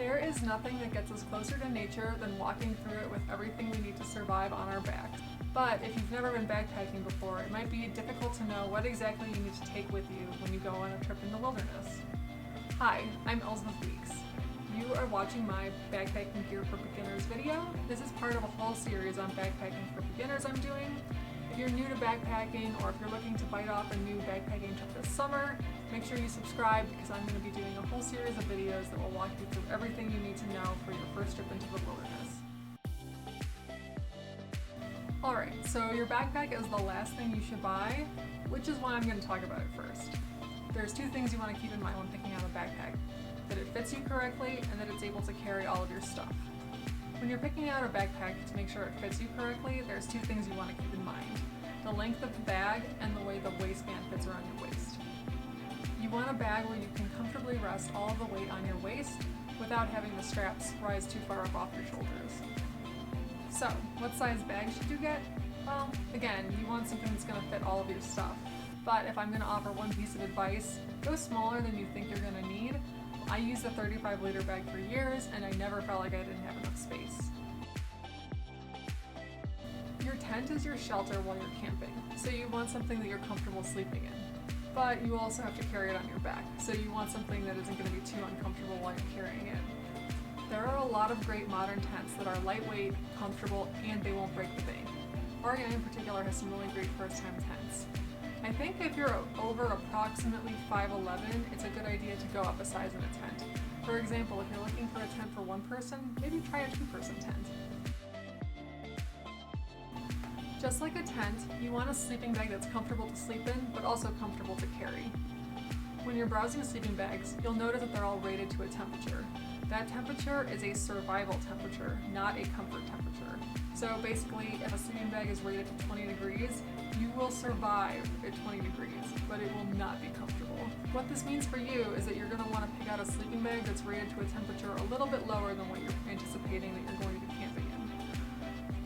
There is nothing that gets us closer to nature than walking through it with everything we need to survive on our backs. But if you've never been backpacking before, it might be difficult to know what exactly you need to take with you when you go on a trip in the wilderness. Hi, I'm Elizabeth Weeks. You are watching my Backpacking Gear for Beginners video. This is part of a whole series on backpacking for beginners I'm doing. If you're new to backpacking, or if you're looking to bite off a new backpacking trip this summer, make sure you subscribe because I'm going to be doing a whole series of videos that will walk you through everything you need to know for your first trip into the wilderness. Alright, so your backpack is the last thing you should buy, which is why I'm going to talk about it first. There's two things you want to keep in mind when picking out a backpack: that it fits you correctly and that it's able to carry all of your stuff. When you're picking out a backpack to make sure it fits you correctly, there's two things you want to keep in mind: the length of the bag and the way the waistband fits around your waist. You want a bag where you can comfortably rest all of the weight on your waist without having the straps rise too far up off your shoulders. So, what size bag should you get? Well, again, you want something that's going to fit all of your stuff. But if I'm going to offer one piece of advice, go smaller than you think you're going to need. I used a 35-liter bag for years, and I never felt like I didn't have enough space. Your tent is your shelter while you're camping, so you want something that you're comfortable sleeping in. But you also have to carry it on your back, so you want something that isn't going to be too uncomfortable while you're carrying it. There are a lot of great modern tents that are lightweight, comfortable, and they won't break the bank. Oregon in particular has some really great first-time tents. I think if you're over approximately 5'11", it's a good idea to go up a size in a tent. For example, if you're looking for a tent for one person, maybe try a two-person tent. Just like a tent, you want a sleeping bag that's comfortable to sleep in, but also comfortable to carry. When you're browsing sleeping bags, you'll notice that they're all rated to a temperature. That temperature is a survival temperature, not a comfort temperature. So basically, if a sleeping bag is rated to 20 degrees, you will survive at 20 degrees, but it will not be comfortable. What this means for you is that you're going to want to pick out a sleeping bag that's rated to a temperature a little bit lower than what you're anticipating that you're going to be camping in.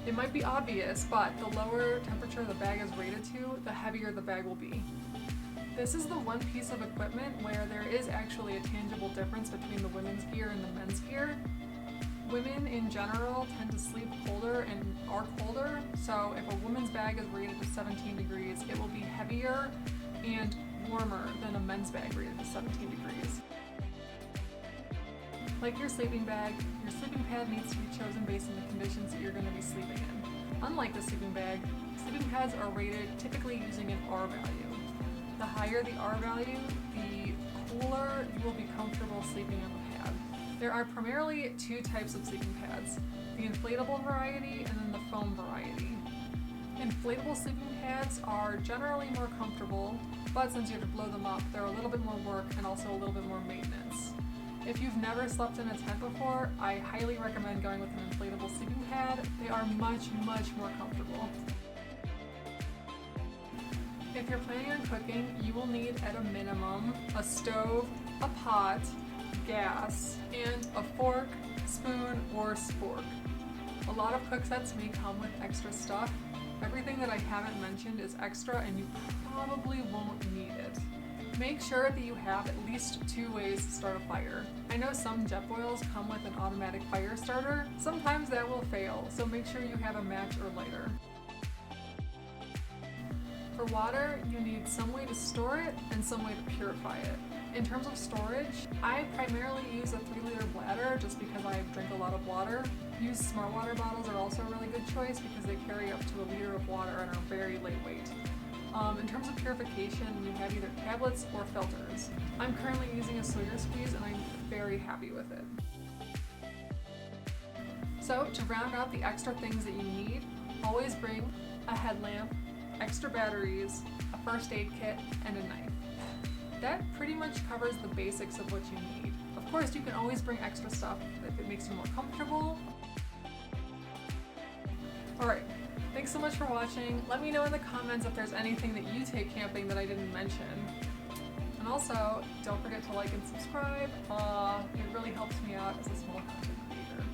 It might be obvious, but the lower temperature the bag is rated to, the heavier the bag will be. This is the one piece of equipment where there is actually a tangible difference between the women's gear and the men's gear. Women in general tend to sleep colder and are colder, so if a woman's bag is rated to 17 degrees, it will be heavier and warmer than a men's bag rated to 17 degrees. Like your sleeping bag, your sleeping pad needs to be chosen based on the conditions that you're going to be sleeping in. Unlike the sleeping bag, sleeping pads are rated typically using an R value. The higher the R value, the cooler you will be comfortable sleeping on the pad. There are primarily two types of sleeping pads: the inflatable variety and then the foam variety. Inflatable sleeping pads are generally more comfortable, but since you have to blow them up, they're a little bit more work and also a little bit more maintenance. If you've never slept in a tent before, I highly recommend going with an inflatable sleeping pad. They are much, much more comfortable. If you're planning on cooking, you will need at a minimum a stove, a pot, gas, and a fork, spoon, or spork. A lot of cook sets may come with extra stuff. Everything that I haven't mentioned is extra and you probably won't need it. Make sure that you have at least 2 ways to start a fire. I know some Jetboils come with an automatic fire starter. Sometimes that will fail, so make sure you have a match or lighter. For water, you need some way to store it and some way to purify it. In terms of storage, I primarily use a 3-liter bladder just because I drink a lot of water. Used smart water bottles are also a really good choice because they carry up to a liter of water and are very lightweight. In terms of purification, you have either tablets or filters. I'm currently using a Sawyer Squeeze and I'm very happy with it. So to round out the extra things that you need, always bring a headlamp, extra batteries, a first aid kit, and a knife. That pretty much covers the basics of what you need. Of course, you can always bring extra stuff if it makes you more comfortable. Alright, thanks so much for watching. Let me know in the comments if there's anything that you take camping that I didn't mention. And also, don't forget to like and subscribe. It really helps me out as a small content creator.